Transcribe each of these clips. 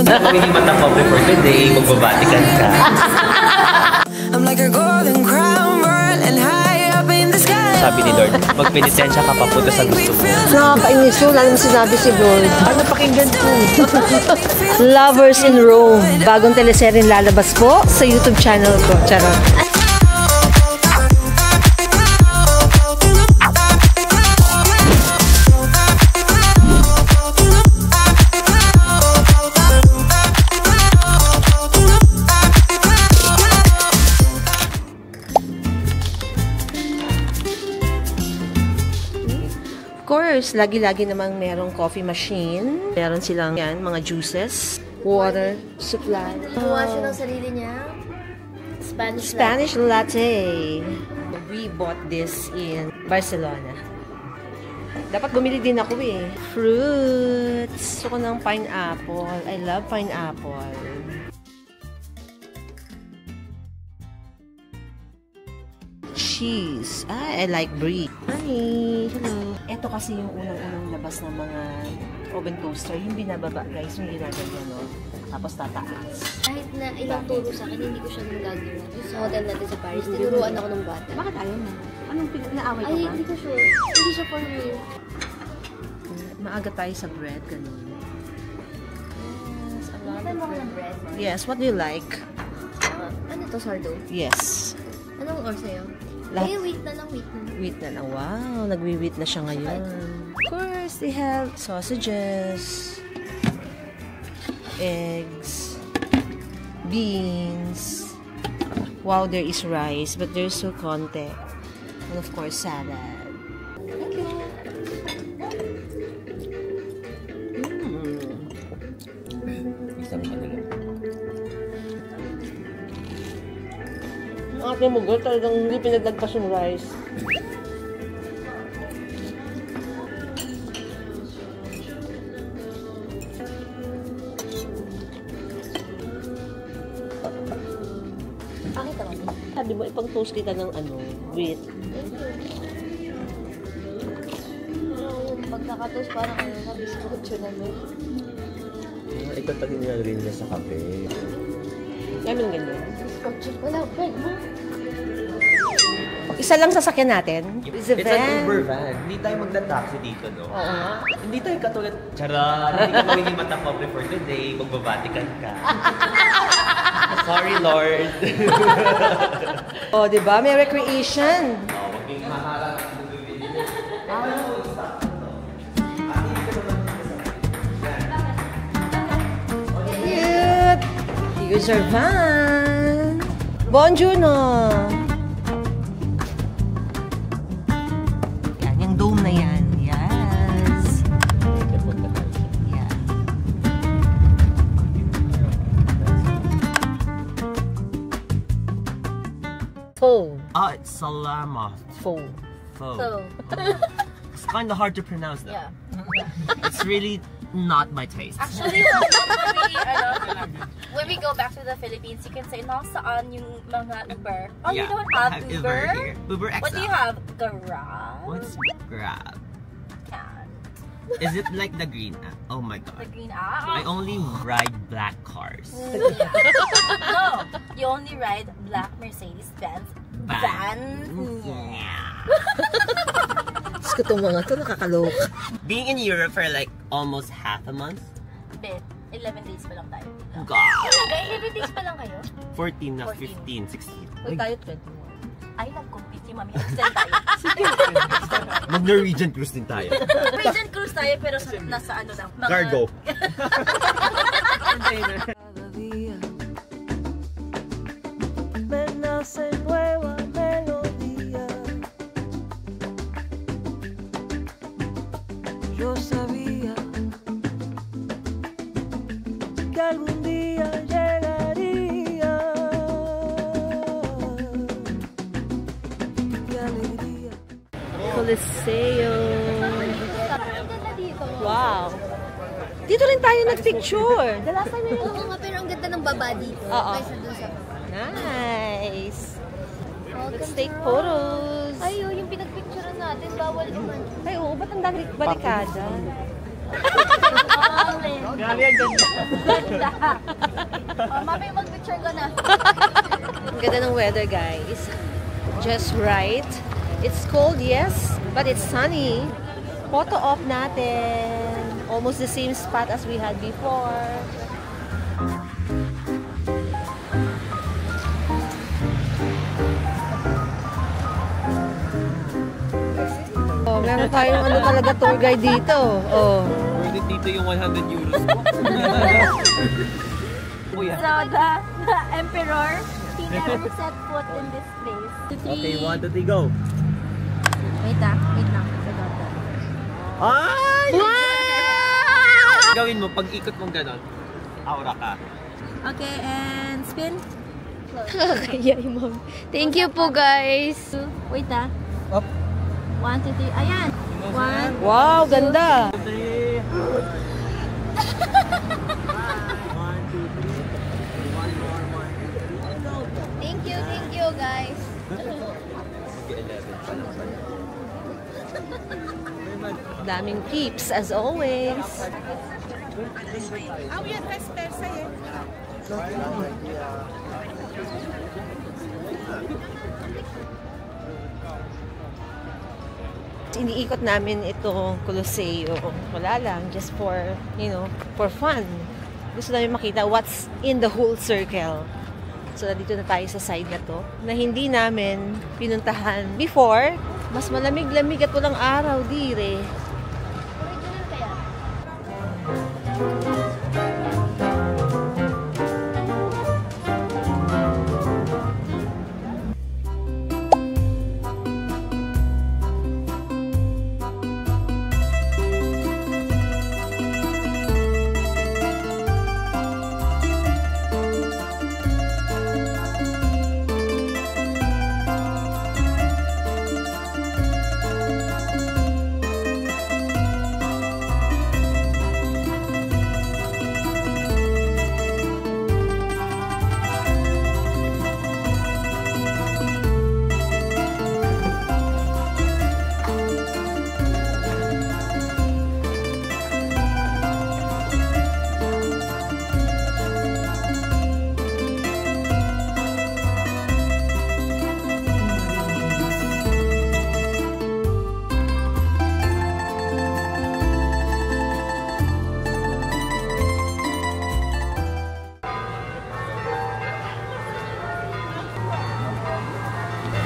Kung hindi matapos for today, magbabatikan ka. I'm like a golden crown rolling high up in the sky. Sabi ni Lord, magpenitensya ka papunta sa gusto mo. Nakakainis yun, alam mo sinabi si Lord. Ano pakinggan ko? Lovers in Rome. Bagong teleserye lalabas po sa YouTube channel ko. Charot. Of course, lagi-lagi namang merong coffee machine. Meron silang yan, mga juices, water, supply. Gumawa siya ng sarili niya. Spanish latte. We bought this in Barcelona. Dapat bumili din ako eh. Fruits. Gusto ko ng pineapple. I love pineapple. Cheese. I like brie. Hi! Hello! Ito kasi yung unang-unang labas ng mga oven toaster. Yung binababa, guys. Yung ginagagyan, no? Tapos tataas. Kahit na ilang turo sa akin, hindi ko siya nagagawa. Sa hotel natin sa Paris, tinuruan ako ng bata. Bakit ayaw mo? Anong naaway ka ba? Ay, hindi ko sure. Hindi siya for me. Maaga tayo sa bread, ganun. Yes, a lot of bread. Yes, what do you like? Ano to, sardo? Yes. Anong or sa'yo? Lahat. Eh, wheat na lang, wheat na. Wheat na lang. Wow, nagwi-wheat na siya ngayon. Of course, they have sausages, eggs, beans. Wow, there is rice, but there's so konti. And of course, salad. Thank you. Ang aking mugot, talagang hindi pinagdagpas yung rice. Bakit naman? Sabi mo, ipang-toast kita ng wheat. Yung pagkakatoast parang ano na, biskotso na mo. Ito pati nilalagay niya sa kape. Ganun ganyan. Biskotso. Wala, bread mo. Isa lang sasakyan natin. It's a It's an Uber van. Hindi tayo magta-taxi dito, no? Oo. Hindi tayo katulad, charot, hindi ka hindi matapos for today, magbabatikan ka. Sorry, Lord. Oh, di ba? May recreation. Huwag kang maharap. Cute! Here's our van. Bonjour, no? Yan, yung dome na yan. Yes. Yeah. Pho. Ah, it's salama. Pho. Pho. So, It's kind of hard to pronounce though. yeah. It's really not my taste. Actually, when we go back to the Philippines, you can say, nasaan yung mga Uber? Oh, Yeah, you don't I have have Uber? here. Uber XL. What do you have? Grab? What's Grab? And Is it like the green app? Oh my the god. green I app? only ride black cars. No, you only ride black Mercedes-Benz van. Yeah. Diyos ko itong mga ito, nakakaloka. Being in Europe for like almost half a month. Bit, 11 days pa lang tayo. God. 11 days pa lang kayo? 14 na 14. 15, 16. Uy, tayo 21. Ay, nag-compete yung mami. Extend tayo. Mag-Norwegian cruise din tayo. Norwegian cruise tayo pero nasa ano lang. Mga... Cargo. Yo sabía que algún día llegaría. Qué alegría. Coliseo. Ang ganda dito. Wow. Dito rin tayo nag-picture. The last time yun. Oo nga, pero ang ganda ng baba dito. Oo. Kaysa dun sa... Nice. Welcome Let's to take Rome. photos. Ay, yung pinagpicturean natin. bawal naman. Ay, oo, ba't ang dami barikada? Grabe ang ganda. Ganda. Mami, mag-picture ko na. Ang ganda ng weather, guys. Just right. It's cold, yes, but it's sunny. Photo op natin. Almost the same spot as we had before. Oh, meron tayong ano talaga tour guide dito. Oh. Worth it dito yung 100 euros. Kuya. So, the emperor, he never set foot in this place. Okay, 1, 2, 3, go. Wait lang. Ay! Gawin mo, pag ikot mong ganon, aura ka. Okay, and spin. Kaya mo. Thank you po, guys. Wait ah. Up. 1, 2, 3. Ayan. 1. Wow, ganda. 1, 2, 3. 1, 2, 3. Thank you, guys. Daming peeps as always. Iniikot namin itong Coloseo. Wala lang, just for, for fun. Gusto namin makita what's in the whole circle. So, nandito na tayo sa side na to, na hindi namin pinuntahan before. Mas malamig-lamig at walang araw, dire. Original kaya?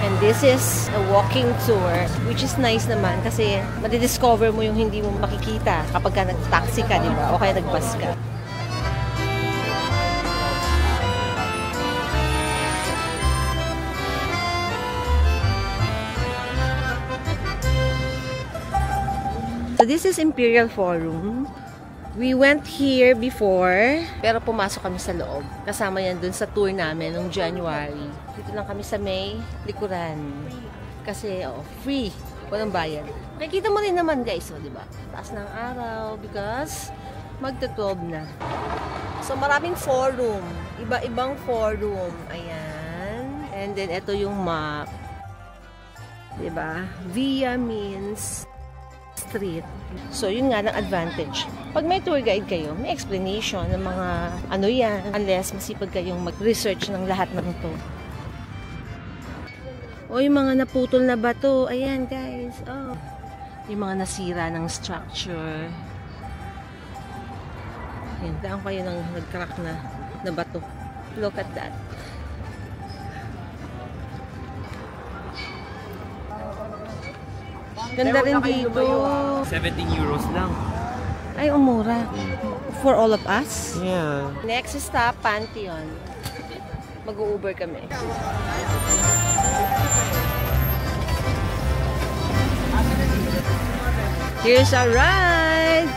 And this is a walking tour, which is nice naman kasi madidiscover mo yung hindi mo makikita kapag ka nag-taxi ka, di ba? O kaya nag-bus ka. So this is Imperial Forum. We went here before, pero pumasok kami sa loob. Kasama yan dun sa tour namin noong January. Dito lang kami sa may likuran. Kasi, free. Walang bayad. Nakikita mo rin naman guys, di ba? Taas ng araw because magta-12 na. So maraming forum. Iba-ibang forum. Ayan. And then, ito yung map. Di ba? Via means street. So, yun nga lang advantage. Pag may tour guide kayo, may explanation ng mga ano yan. Unless masipag kayong mag-research ng lahat ng to. O, yung mga naputol na bato. Ayan, guys. Oh. Yung mga nasira ng structure. Ayan, daan kayo ng nag-crack na bato. Look at that. Ganda rin dito. 17 euros lang. Ay, umura. For all of us? Yeah. Next stop, Pantheon. Mag-u-Uber kami. Here's our ride!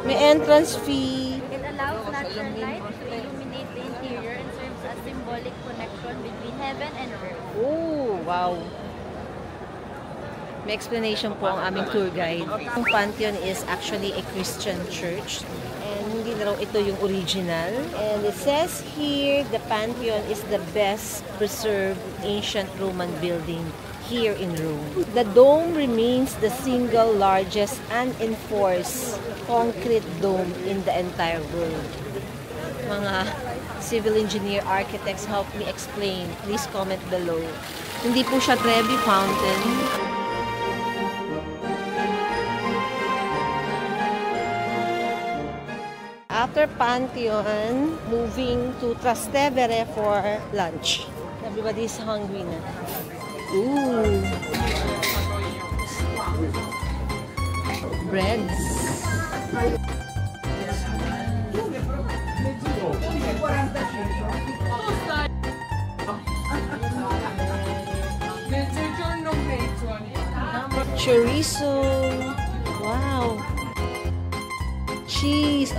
May entrance fee. angelic connection between heaven and earth. Oh, wow. May explanation po ang aming tour guide. Ang Pantheon is actually a Christian church. And hindi na raw ito yung original. And it says here, the Pantheon is the best preserved ancient Roman building here in Rome. The dome remains the single largest unenforced concrete dome in the entire world. Mga civil engineer, architects, help me explain. Please comment below. Hindi po siya Trevi Fountain. After Pantheon, moving to Trastevere for lunch. Everybody's hungry na. Ooh. Breads. Chorizo. Wow. Cheese.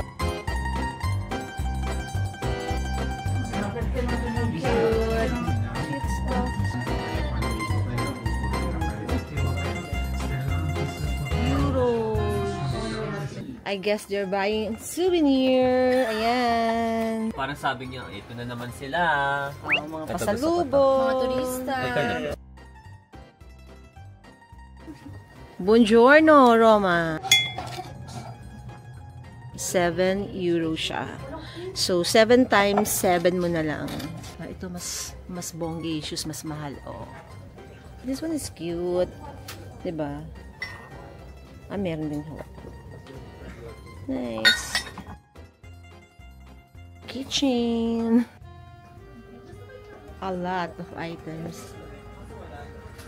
I guess they're buying souvenir. Ayan. Parang sabi niya, ito na naman sila. Mga pasalubong. Mga turista. Buongiorno, Roma. 7 euro siya. So, 7 times 7 mo na lang. Ito mas bonggi shoes, mas mahal. Oh. This one is cute. Diba? Meron din ho. Nice. Kitchen. A lot of items.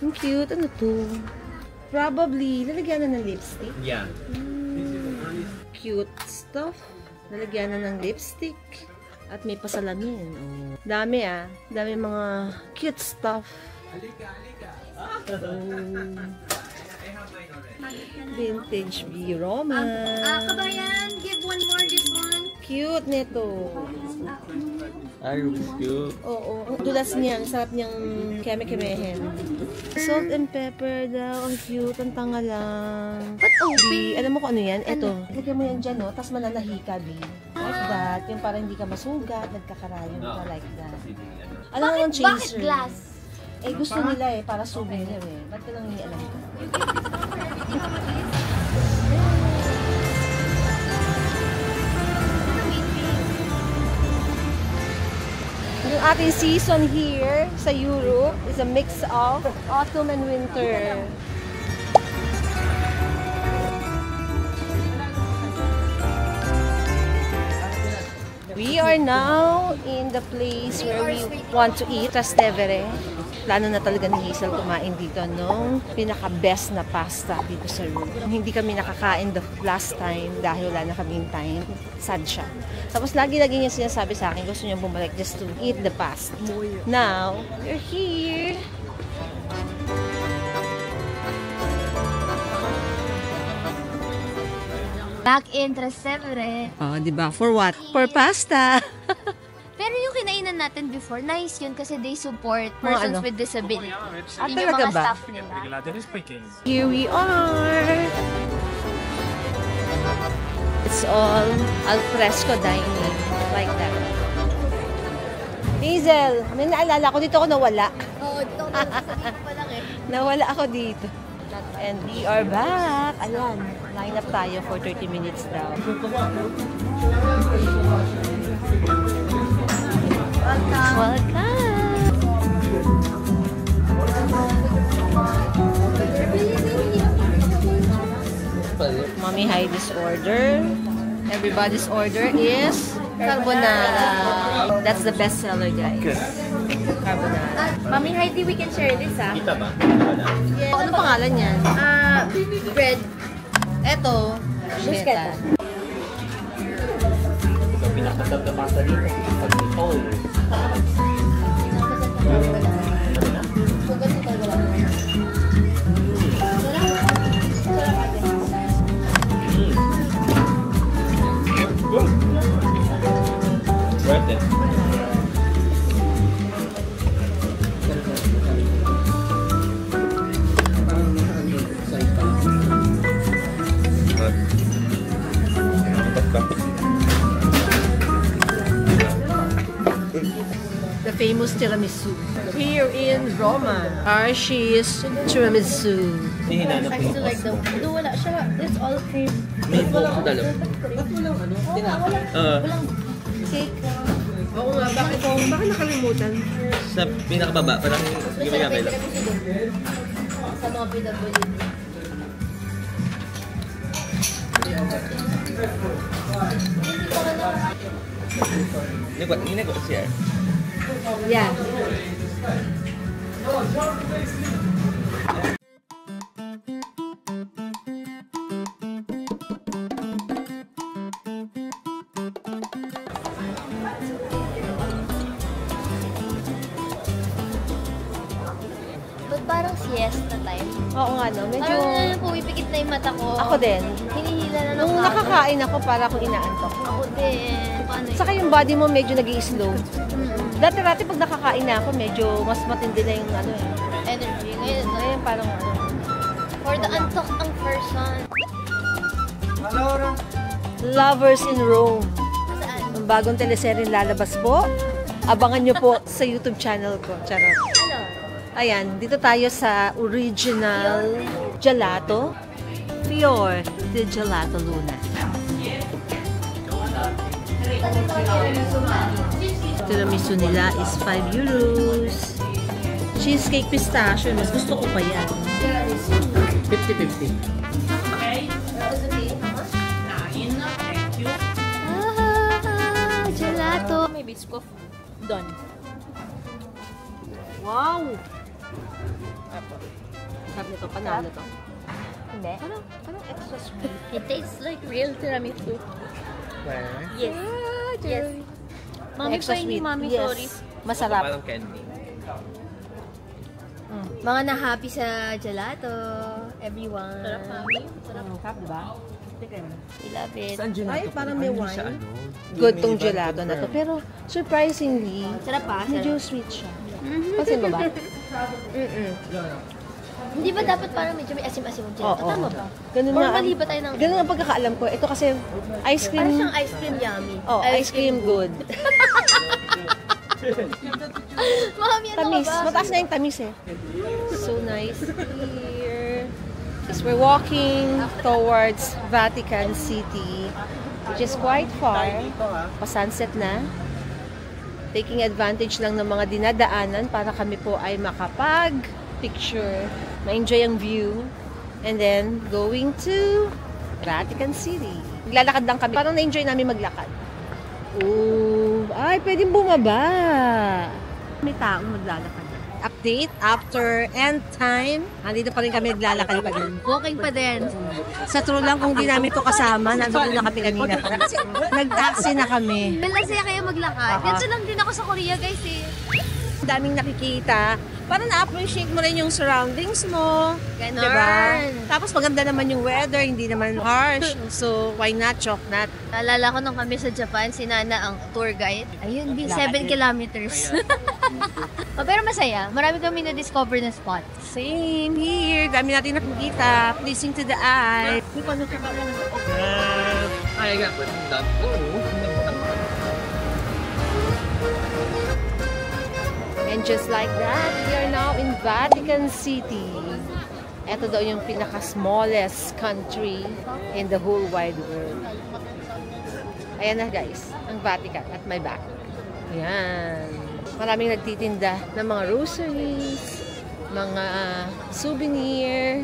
Ang cute. Ano to? Probably, lalagyan na ng lipstick. Yeah. Cute stuff. Lalagyan na ng lipstick. At may pasalamin. Oh. Dami Dami mga cute stuff. Vintage Roma. Kabayan, give one more this one. Cute nito. Ay, cute. Oo. Ang dulas niya. Ang sarap niyang keme-kemehin. Salt and pepper daw. Ang cute. Ang tanga lang. But Obi, alam mo kung ano yan? Ito. Lagyan mo yan dyan, no? Tapos mananahi ka, B. Like that. Yung parang hindi ka masugat. Nagkakarayon ka like that. Alam mo yung chaser. Bakit glass? Eh, gusto nila para souvenir eh. Ba't ka lang hindi alam ko? Yung ating season here sa Europe is a mix of autumn and winter. We are now in the place where we want to eat, Trastevere. Plano na talaga ni Hazel kumain dito nung pinaka-best na pasta dito sa room. Hindi kami nakakain the last time dahil wala na kaming time. Sad siya. Tapos lagi-lagi niya sinasabi sa akin, gusto niya bumalik just to eat the pasta. Now, we're here. Back in Trastevere. Oh, di ba? For what? For pasta. Pero yung kinainan natin before, nice yun kasi they support persons ano? with disabilities. Ah, Yung talaga mga ba? staff nila. Here we are. It's all al fresco dining. Like that. Hazel, may naalala ko. Dito ako nawala. Oo, dito pa lang eh. Nawala ako dito. And we are back. Ayan, line up tayo for 30 minutes daw. Welcome! Mommy Heidi's order. Everybody's order is carbonara. That's the best seller, guys. Carbonara. Mami Heidi, we can share this Kita ba? Oh, ano pangalan yan? Bread. Eto, bruschetta. Ito pinakatab na pasta dito. Pag-ipol. Worth it. The famous tiramisu. Here in Roma, Hershey's tiramisu. Hihinanap I ko still like the... No, wala siya. It's all cream. May buhok sa dalaw. Walang cake. Oo nga, bakit nakalimutan? Sa pinakababa, parang gimagabay lang. Sa mga PWD. Ginagawa ko siya. Yeah. But parang siesta time. Oo nga, no? Medyo... Parang pumipikit na yung mata ko. Ako din. Hinihila na Nung nakakain ako, para akong inaantok. Ako din. Paano yun? Saka yung body mo medyo nag-i-slow. Dati-dati pag nakakain na ako, medyo mas matindi na yung ano eh. Energy. Ngayon, Ngayon parang ano. for the antok ang person. Lovers in Rome. Saan? Ang bagong teleserye lalabas po. Abangan nyo po sa YouTube channel ko. Charot. Ano? Ayan, dito tayo sa original gelato. Fior de Gelato Luna. Tiramisu nila is 5 euros. Cheesecake pistachio, mas gusto ko pa yan. 50-50. Gelato. May biscoff. Done. Wow! Sabi nito, panalo to. Hindi. Parang extra sweet. It tastes like real tiramisu. Where? Yes. Yes. Mami Extra pa ni sweet. Mami, Yes. sorry. Masarap. Parang candy. Mga na-happy sa gelato. Everyone. Sarap, Mami. Sarap, diba? We love it. Saan gelato? Ay, parang may Hindi wine. siya ano. Good May tong iba gelato na to. confirm. Pero, surprisingly, Sarap pa. medyo sweet siya. Pansin mo ba? Hindi ba dapat parang medyo may asim-asim ang gelato? Oo. Tama ba? Ganun Or na. mali ba tayo ng... Ganun ang pagkakaalam ko. Ito kasi, ice cream. Parang siyang ice cream yummy. Oh, ice cream good. Mami, ano Tamis. ka ba? Mataas na yung tamis eh. So nice here. Yes, we're walking towards Vatican City, which is quite far. Pa-sunset na. Taking advantage lang ng mga dinadaanan para kami po ay makapag-picture, ma-enjoy ang view, and then going to Vatican City. Maglalakad lang kami. Parang na-enjoy namin maglakad. Ooh, ay, pwedeng bumaba. May taong maglalakad. Update after end time. Nandito pa rin kami naglalakad pa din. Walking pa din. Sa true lang, kung di namin to kasama, nandito na kami kanina. Nag-taxi na kami. Masaya kayo maglakad. Ganito lang din ako sa Korea, guys eh. Ang daming nakikita. Para na-appreciate mo rin yung surroundings mo. Ganon. Diba? Tapos maganda naman yung weather, hindi naman harsh. So, why not chocolate? Naalala ko nung kami sa Japan, si Nana ang tour guide. Ayun, 7 kilometers. Pero masaya. Marami kami na-discover na spot. Same here. Dami natin nakikita. Pleasing to the eye. Ay, got with that. And just like that, we are now in Vatican City. Ito daw yung pinaka-smallest country in the whole wide world. Ayan na guys, ang Vatican at my back. Ayan. Maraming nagtitinda ng mga rosaries, mga souvenir.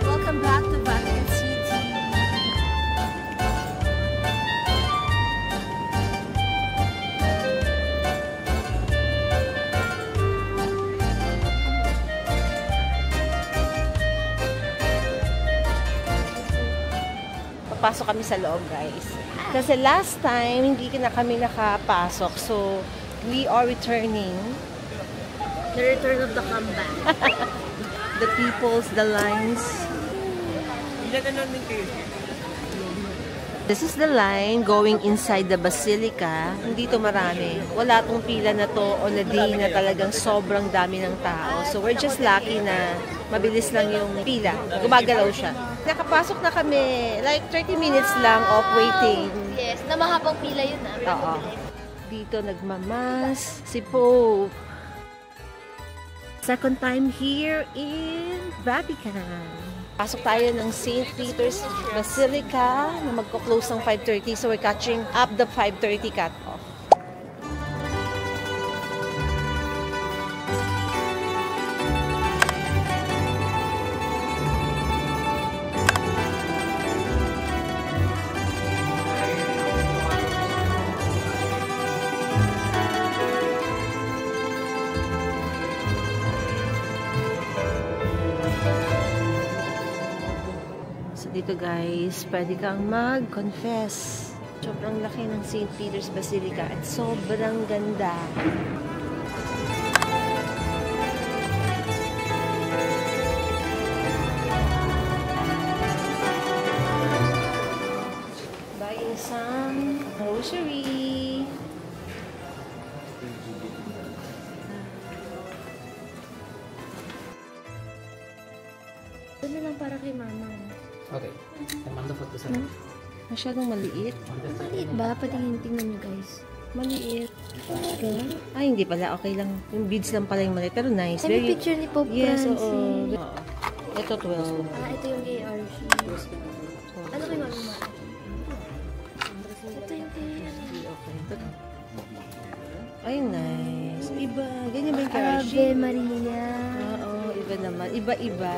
Welcome back to Vatican City. Papasok kami sa loob, guys. Kasi last time, hindi na kami nakapasok. So, we are returning. The return of the comeback. The peoples, the lines. Hindi na din kayo. This is the line going inside the basilica. Hindi to marami. Wala tong pila na to on a day na talagang sobrang dami ng tao. So we're just lucky na mabilis lang yung pila. Gumagalaw siya. Nakapasok na kami. Like 30 minutes lang of waiting. Yes, na mahabang pila yun Oo. Dito nagmamas si Pope. Second time here in Vatican. Pasok tayo ng St. Peter's Basilica na magko-close ng 5:30. So we're catching up the 5:30 cut-off. So dito guys, pwede kang mag-confess. Sobrang laki ng St. Peter's Basilica at sobrang ganda. Buying some grocery. Ito na lang para kay mama. Okay. Tamang na photo sa Masyadong maliit. Maliit ba? Patingin-tingnan nyo guys. Maliit. Okay. Ay, hindi pala. Okay lang. Yung beads lang pala yung maliit. Pero nice. May picture ni Pope Yes, Francis. oo. Ito 12. Ito yung kay RC. Ano kay mama? Ito yung kay... Okay. Ay, nice. Iba. Ganyan ba yung karashi? Ave Maria. Oo, iba naman. Iba-iba.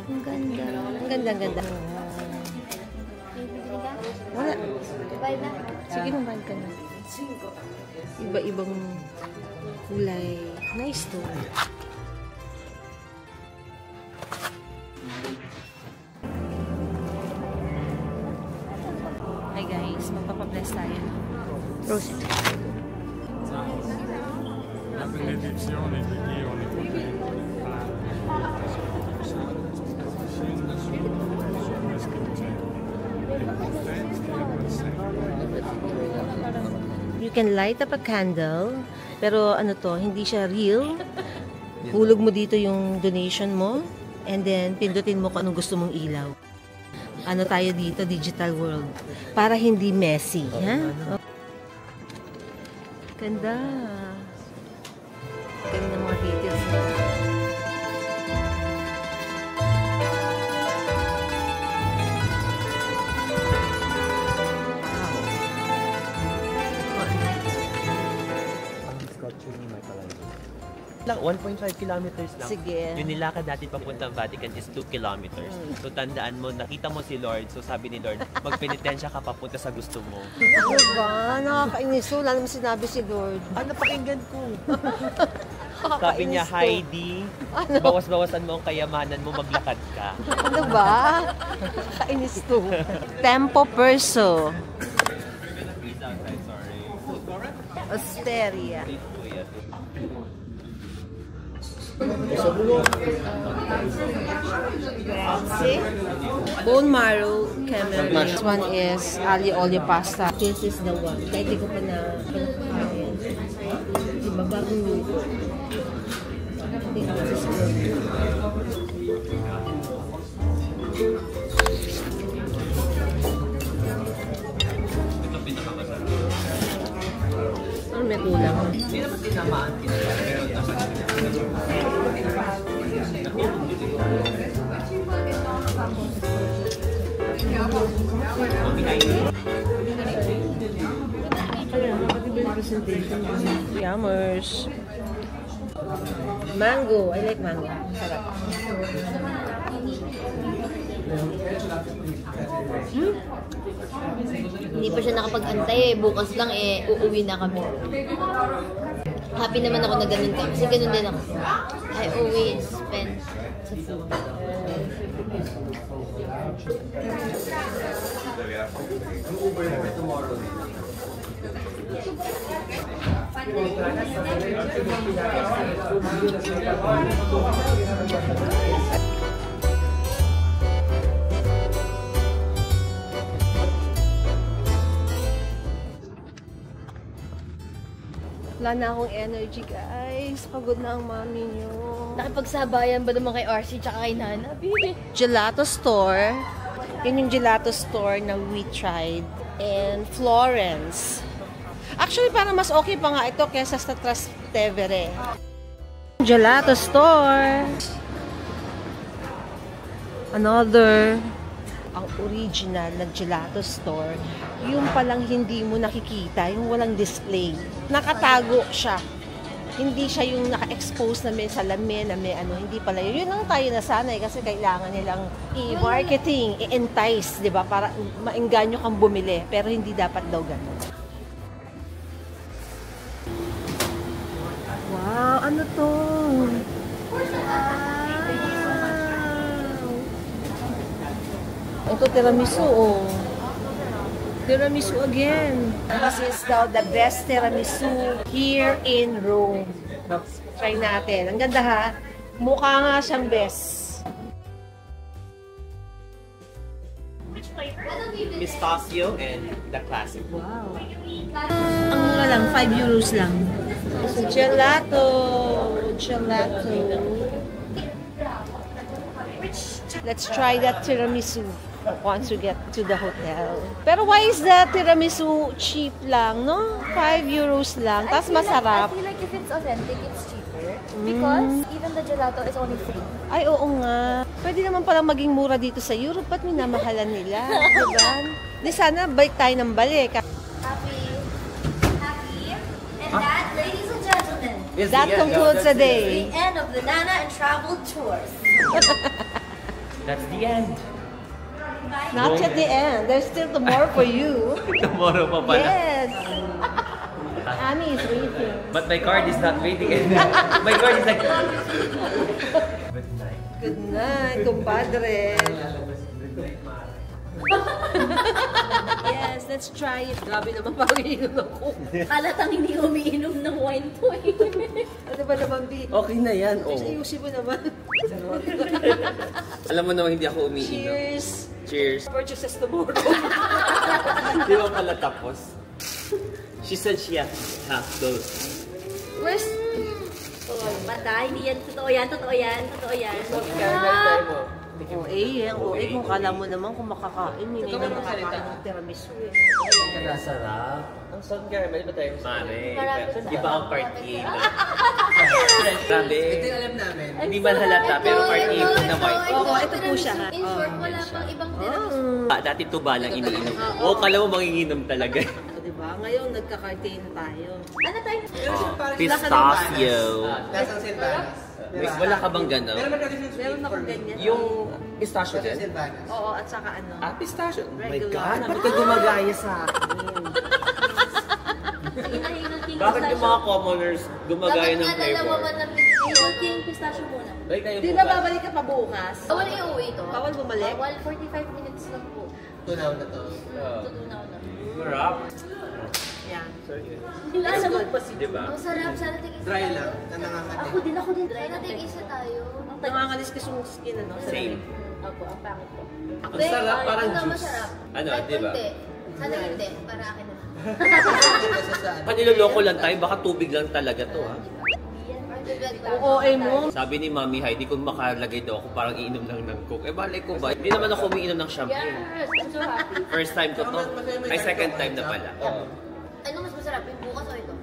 Ang ganda. Ang ganda-ganda. Wala. Bye na. Sige, mabahan ka na. Iba-ibang kulay. Nice to. Hi guys, magpapabless tayo. Rosette. La benedizione di Dio ne potente, You can light up a candle, pero ano to, hindi siya real. Hulog mo dito yung donation mo, and then pindutin mo kung anong gusto mong ilaw. Ano tayo dito, digital world. Para hindi messy, ha? Ganda. Ganda ng mga details. Lang, 1.5 kilometers lang. Sige. Yung nilakad natin papuntang Vatican is 2 kilometers. So tandaan mo, nakita mo si Lord. So sabi ni Lord, magpenitensya ka papunta sa gusto mo. Ano ba? Nakakainis. Wala naman sinabi si Lord. Ano pakinggan ko? Sabi niya, Heidi, bawas-bawasan mo ang kayamanan mo, maglakad ka. Ano ba? Kainis to. Tempo Perso. Osteria. Bone marrow camel. This one is aglio olio pasta. This is the one. Kahit di ko pa na pinakain. Diba bagong luto? Tingnan sa ano may kulang? Hindi naman tinamaan kita. Pero dapat Yummers. Mango. I like mango. Sarap. Hindi pa siya nakapag-antay eh. Bukas lang eh, uuwi na kami. Happy naman ako na ganun ka. Kasi ganun din ako. I always spend sa food. Wala na akong energy, guys. Pagod na ang mami niyo. Nakipagsabayan ba naman kay RC tsaka kay Nana? Gelato store. Yun yung gelato store na we tried in Florence. Actually, parang mas okay pa nga ito kesa sa Trastevere. Gelato store. Another, ang original na gelato store, yung palang hindi mo nakikita, yung walang display. Nakatago siya. Hindi siya yung naka-expose na may salamin, na may ano, hindi pala yun. Yun lang tayo nasanay kasi kailangan nilang i-marketing, i-entice, di ba? Para maengganyo kang bumili. Pero hindi dapat daw ganun. Wow, ano to? Ito tiramisu, oh. Tiramisu again. This is daw the best tiramisu here in Rome. Try natin. Ang ganda ha. Mukha nga siyang best. Pistachio and the classic. Wow. Ang mura lang, 5 euros lang. Gelato. Gelato. Let's try that tiramisu once we get to the hotel. Pero why is the tiramisu cheap lang, no? 5 euros lang. Tapos masarap. I feel like if it's authentic, it's cheaper. Because even the gelato is only free. Ay, oo nga. Pwede naman palang maging mura dito sa Europe. Ba't minamahalan nila? Diba? Di sana balik tayo ng balik. Happy. And that, ladies and gentlemen, That concludes the day. the end of the Nana and Travel Tours. That's the end. Not yet the end. There's still tomorrow for you. Tomorrow pa pala. Yes. Ami is waiting. But my card is not waiting. My card is like... Good night. Good night, kumpadre. Yes, let's try it. Grabe naman parang iinom ako. Halatang hindi umiinom ng wine to eh. Ano ba naman, B? Okay na yan, oh. Ayusin mo naman. Alam mo naman hindi ako umiinom. Cheers. Cheers. Purchases tomorrow. Di ba pala tapos? She said she has half those. Where's... Patay, hindi yan. Totoo yan, totoo yan, totoo yan. Oh, kung kala mo naman kung makakain, hindi na makakain ng tiramisu. Sarap. Ang salt caramel ba tayo? Mami, iba ang party na. Grabe. Ito yung alam namin. Hindi man halata, pero party po na white. Oo, ito po siya. In short, wala pang ibang tiramisu. Dati tuba lang iniinom. Oo, kala mo manginginom talaga. Diba? Ngayon, nagka-cartain tayo. Ano tayo? Pistachio. Wala ka bang gano'n? Meron akong ganyan. Yung pistachio din? Oo, at saka ano. Pistachio. Oh my Regular. God, bakit ka gumagaya sa akin? Bakit yung mga commoners gumagaya ng flavor? King pistachio muna. Balik tayo Di bukas. ba babalik ka pa bukas? Bawal i-uwi ito. Bawal bumalik? Bawal 45 minutes lang po. Tunaw na to. Tutunaw na. Marap. Yan. Lasa mo. Diba? Ang sarap. Sana tig-isa Dry tayo. lang. Na nakakati. Ako din. Sana tig-isa tayo. Nangangalis kasi yung skin, ano? Same. Opo, ang pangit ko. Ang sarap, parang Ito juice. masarap. Ano, Kahit di ba? konti. Sana hindi. Para akin na. Paniloloko lang tayo, baka tubig lang talaga to, ha? Oo, mo. Sabi ni Mami Heidi, kung makalagay daw ako, parang iinom lang ng Coke. Eh, balay ko ba? Hindi naman ako umiinom ng champagne. Yes, I'm so happy. First time ko to. Ay, second time na pala. Ano mas masarap? Yung bukas o ito?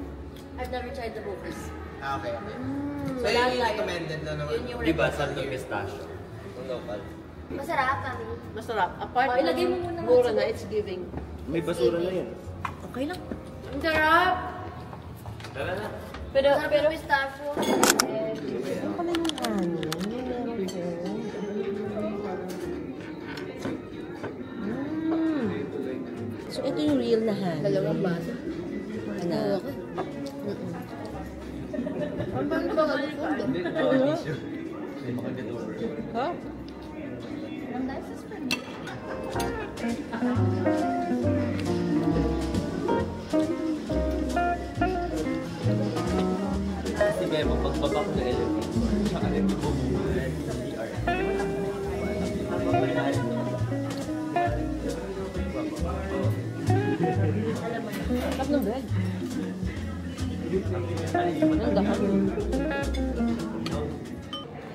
I've never tried the bukas. Okay. So yun yung recommended na naman. Yun yung Diba, sarap ng pistachio. Ang local. Masarap, Mami. Masarap. Apart Oh, ilagay mo muna mura sa- na, it's giving. May basura na yun. Okay lang. Ang sarap! Tara na. Pero pistachio. Ano pala yung hangin? Meron ko. So, ito yung real na hangin. Dalawang baso. Ano? Ang bakit ba ang food? May makagat over. Huh? Ang nice is for me. Si Memo, pagbaba ko ng elevator, tsaka rin bumubulan sa PR. Sarap ng bread. Hi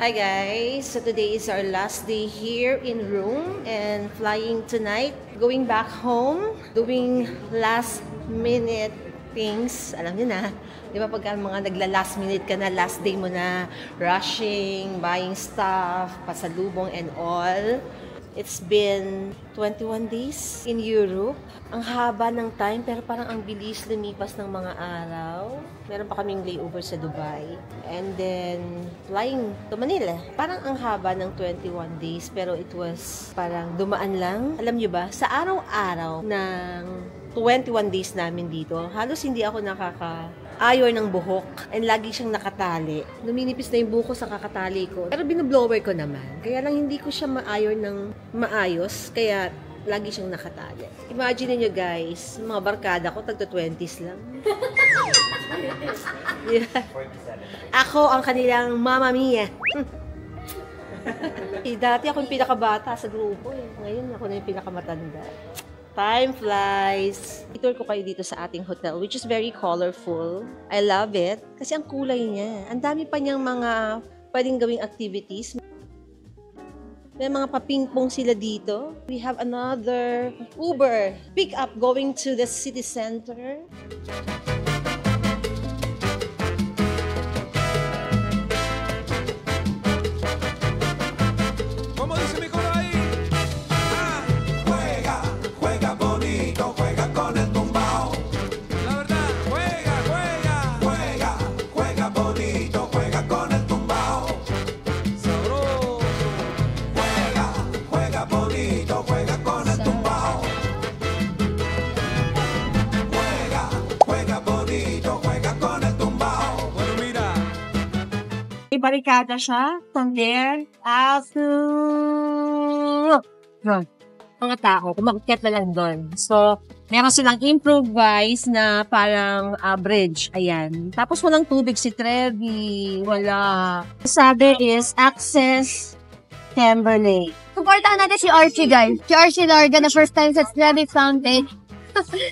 guys! So today is our last day here in Rome and flying tonight. Going back home, doing last minute things. Alam niyo na, di ba pagka mga nagla-last minute ka na, last day mo na, rushing, buying stuff, pasalubong and all. It's been 21 days in Europe. Ang haba ng time, pero parang ang bilis lumipas ng mga araw. Meron pa kaming layover sa Dubai. And then, flying to Manila. Parang ang haba ng 21 days, pero it was parang dumaan lang. Alam niyo ba, sa araw-araw ng 21 days namin dito, halos hindi ako nakaka-ayor ng buhok and lagi siyang nakatali. Luminipis na yung buko sa kakatali ko. Pero binoblower ko naman. Kaya lang hindi ko siya ma-ayor ng maayos. Kaya lagi siyang nakatali. Imagine niyo guys, mga barkada ko, tagto-20s lang. Yeah. Ako ang kanilang mama mia. Dati ako yung pinakabata sa grupo. Ngayon ako na yung pinakamatanda. Time flies. I-tour ko kayo dito sa ating hotel, which is very colorful. I love it. Kasi ang kulay niya. Ang dami pa niyang mga pwedeng gawing activities. May mga papingpong sila dito. We have another Uber pick-up going to the city center. Barikada siya from there out to mga tao, kumakit na lang doon. So, meron silang improvised na parang bridge. Ayan. Tapos walang tubig si Trevi. Wala. Sabi is access Timberlake. Supportahan natin si Archie, guys. Si Archie Larga na first time sa Trevi Fountain.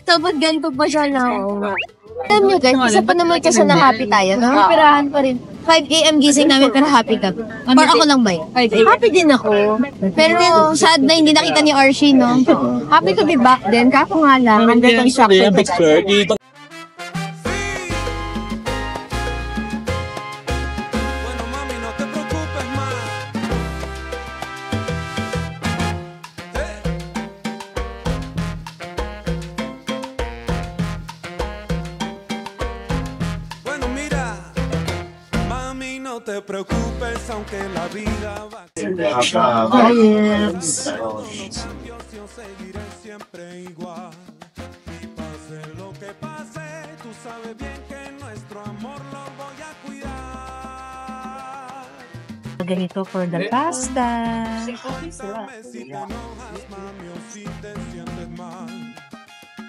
Tapos ganito pa siya na. Alam nyo guys, isa pa naman kasi na happy tayo. Pirahan pa rin. 5 a.m. gising namin pero happy ka. Or ako lang ba? Happy din ako. Pero sad na hindi nakita ni Archie, no? Happy to be back din. Kako nga lang, hanggang shock. te preocupes aunque la vida va seguiré siempre igual y pase lo que pase tú sabes bien que nuestro amor lo voy a cuidar. Ganito for the pasta. Cuéntame si te enojas mami o si te sientes mal.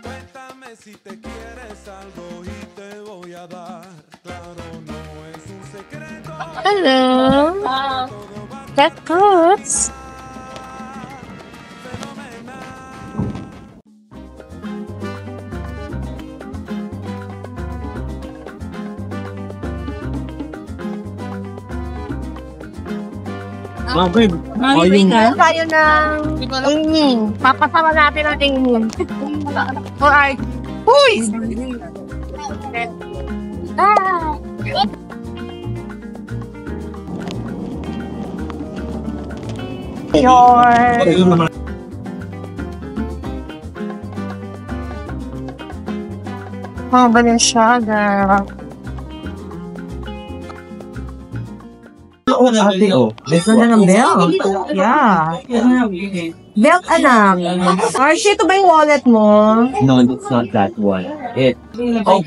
Cuéntame si te quieres algo y te voy a dar. Claro, no es un secreto. Hello. Cat cooks. Babe, tayo ng ingin. Papasama natin ang ingin. Alright. Huy! Ah! Oh, Balenciaga. This one ng belt. Yeah. Belt, anak. Archie, ito ba yung wallet mo? No, it's not that one.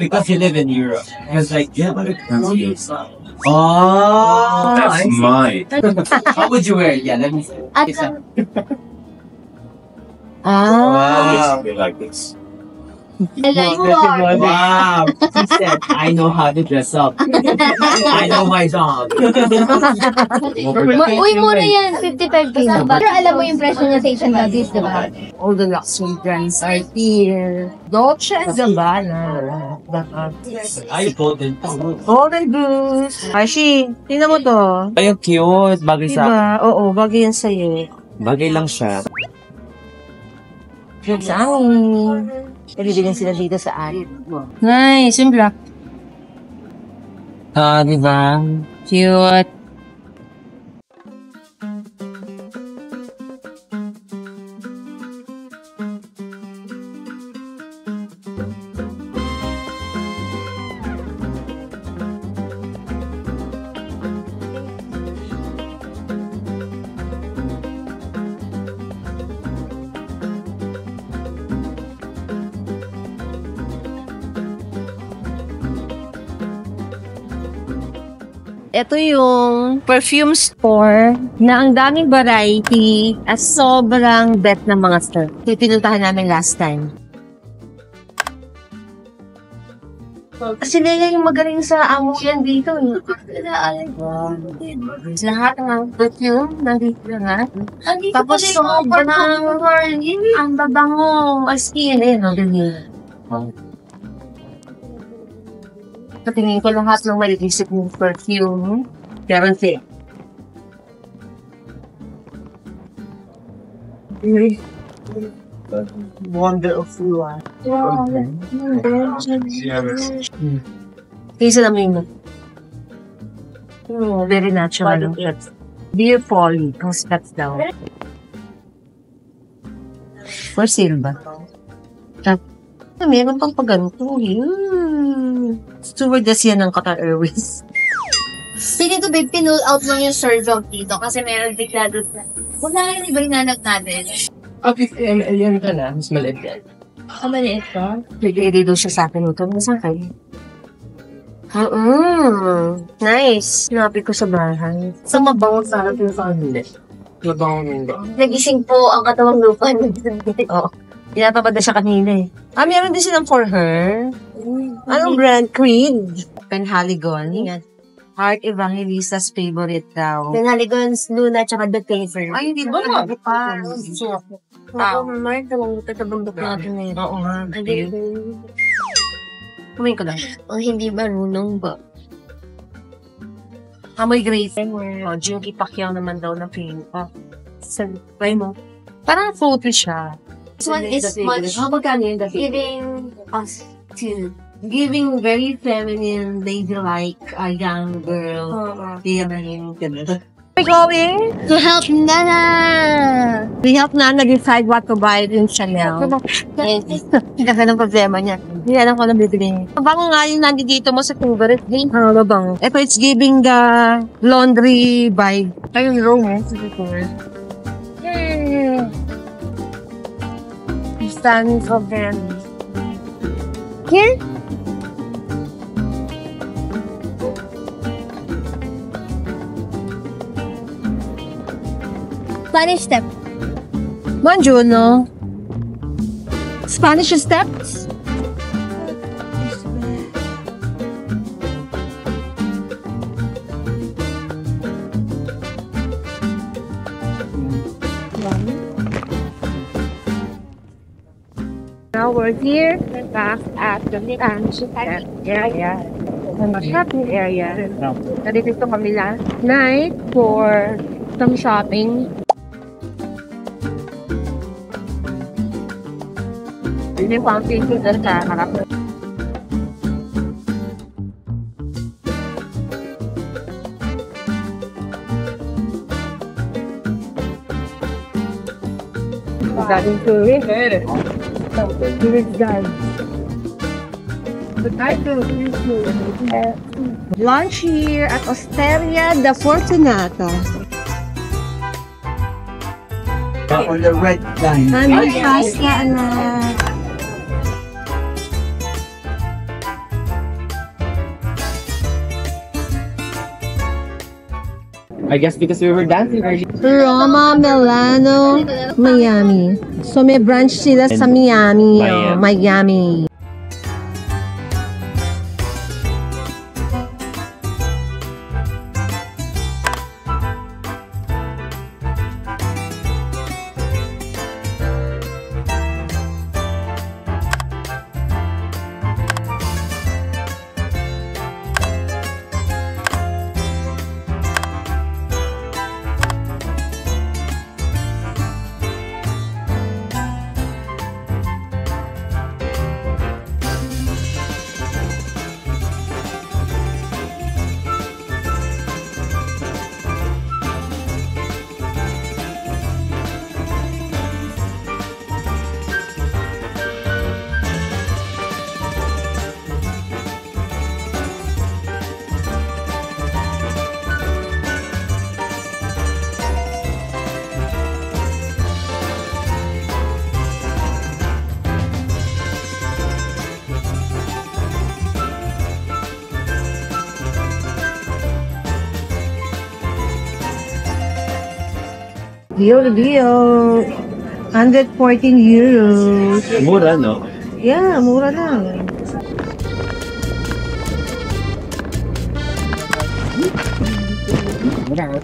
Because you live in Europe. It's like, yeah, but it comes here. Oh, that's mine. How would you wear it? Yeah, let me see. Ah. Wow. Like this. Wow! He said, I know how to dress up. I know my job. Uy, mura yan. 55 pesos. Pero alam mo yung presyo ng Station Buddies, di ba? All the luxury brands are here. Dolce & Gabbana. Ay, golden. Golden Goose. Ashi, tingnan mo to. Ay, cute. Bagay sa... Diba? Oo, bagay yan sa'yo. Bagay lang siya. Good sa amin. Nabibigyan sila dito sa atin. Nice, yung black. Ah, diba? Cute. Ito yung perfume store na ang daming variety at sobrang bet ng mga store. Ito pinuntahan namin last time. Kasi nila yung magaling sa amo yan dito. Lahat ng perfume nandito lahat. Tapos sobrang ang babango. As in, no? Patingin ko lahat ng malilisip ng perfume. Meron siya. Wonder of you, ah. Kaysa namin yun. Very natural. Dear Polly, ang spots daw. For sale ba? Meron pang pagganto. Stewardess yan ng Qatar Airways. Pili ko, babe, pinull out lang yung serve dito kasi meron bigla doon na. Kung na yung iba yung nanak natin. Okay, yan ka na. Mas maliit yan. Maliit ka? Nag-ready daw siya sa akin ito. Nasaan kayo? Nice. Sinabi ko sa bahay. Sa mabango sa akin sa hindi. Mabango hindi. Nagising po ang katawang lupa. Oo. Pinapabad na siya kanina eh. Meron din silang for her. Anong brand? Creed. Penhaligon. Heart Evangelista's favorite daw. Penhaligon's Luna tsaka The Taser. Ay, hindi ba? Pa. Mark, talang tatabandok natin ngayon. Oo nga. Kumain ko lang. O hindi marunong ba? Amoy grape. Jinky Pacquiao naman daw na pink. Try mo. Parang fruity siya. This one is much giving us to giving very feminine, ladylike, a young girl. Feeling. We're going to help Nana. We help Nana decide what to buy in Chanel. Kasi ng problema niya. Hindi alam ko na bibili niya. Bango nga yung nandito mo sa favorite game. Bango. Ito, it's giving the laundry vibe. Kayong romance. Standing for them. Here? Spanish step. Buongiorno. Spanish steps? Now we're here back at the area. The shopping area. Nandito kami last night for some shopping. Ini fountain ko sa harap. Galing tourist. Tourist guide. Lunch here at Osteria da Fortunata. On the red line. Mami, pasta, anak. I guess because we were dancing earlier. Roma, Milano, Miami. So may branch sila sa Miami. Oh, Miami. Deal. 114 euros. Mura, no? Yeah, mura lang.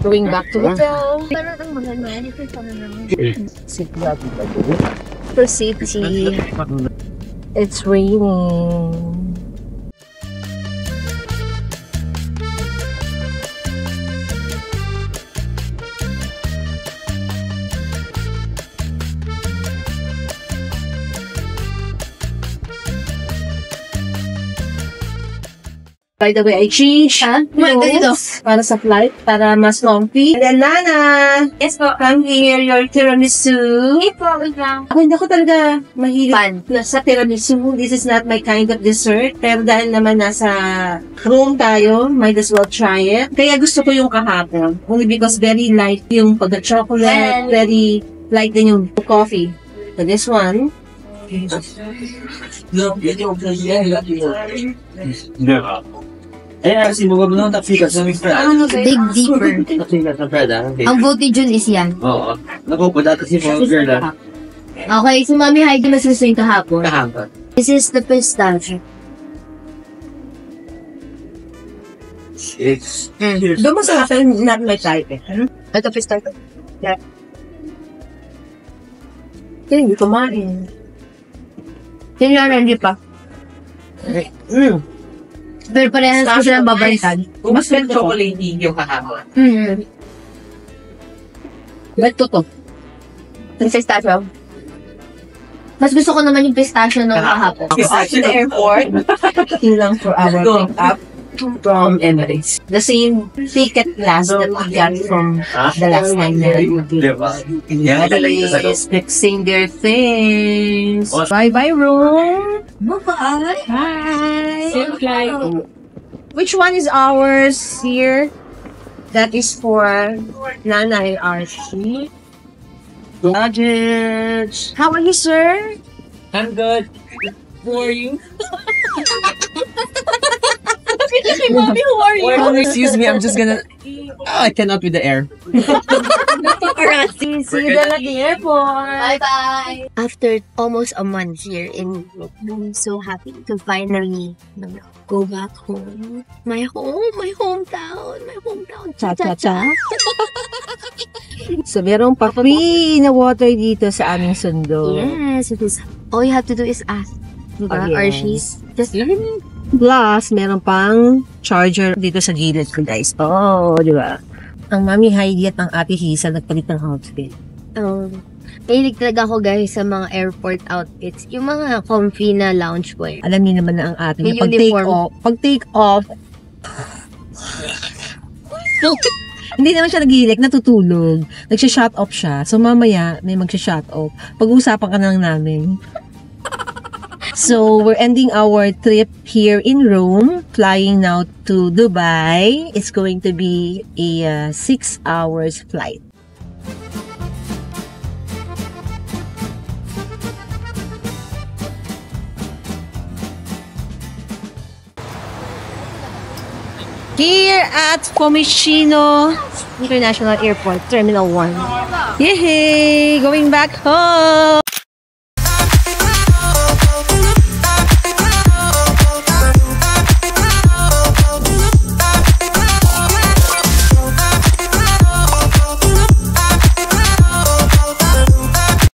Going back to hotel. For city. It's raining. By the way, I changed clothes para sa flight, para mas comfy. And then, Nana! Yes po. Come here, your tiramisu. Ako hindi ako talaga mahilig sa tiramisu. This is not my kind of dessert. Pero dahil naman nasa room tayo, might as well try it. Kaya gusto ko yung kahapon. Only because very light yung pagka-chocolate, very light din yung coffee. So this one, Si mo gano'n tafikas sa mga friend. Dig deeper. Tafikas sa friend, ah. Ang vote June is yan. Oo. Napupunta si mga girl, ah. Okay, si Mami Heidi masusunod yung kahapon. Kahapon. This is the pistachio. doon mo sa akin, not my type eh. Ito pistachio. Yeah. Hindi kumain. Hindi pa. Pero parehas ko silang babalikan. Mas may chocolate yung kahapon. Ba't to? Yung pistachio. Mas gusto ko naman yung pistachio nung kahapon. At the airport, waiting lang for our pick-up from Emirates. The same ticket glass that we got from the last time na Diba? Yan, is fixing their things. Bye-bye, room. Bye-bye. Hi. Which one is ours here? That is for Nanay Archie. Luggage. How are you, sir? I'm good. Who are you? Mommy, who are you? Oh, excuse me, I'm just gonna... I cannot with the air. See you then at the airport. Bye-bye. After almost a month here in I'm so happy to finally go back home. My hometown. Cha-cha-cha. So, meron pa free na water dito sa aming sundo. Yes, it is. All you have to do is ask. Diba? Oh, yes. Archie's. Just Plus, meron pang charger dito sa gilid ko, guys. Oh, di ba? Ang Mami Heidi at ang Ate Hisa nagpalit ng outfit. Mahilig talaga ako, guys, sa mga airport outfits. Yung mga comfy na loungewear. Alam niyo naman na ang ating Yung uniform. pag take off, hindi naman siya nagilik, natutulog. Nagsha-shut off siya. So, mamaya, may magsha-shut off. Pag-uusapan ka na lang namin. So, we're ending our trip here in Rome, flying now to Dubai. It's going to be a 6 hours flight. Here at Fiumicino International Airport, Terminal 1. Yay! Going back home!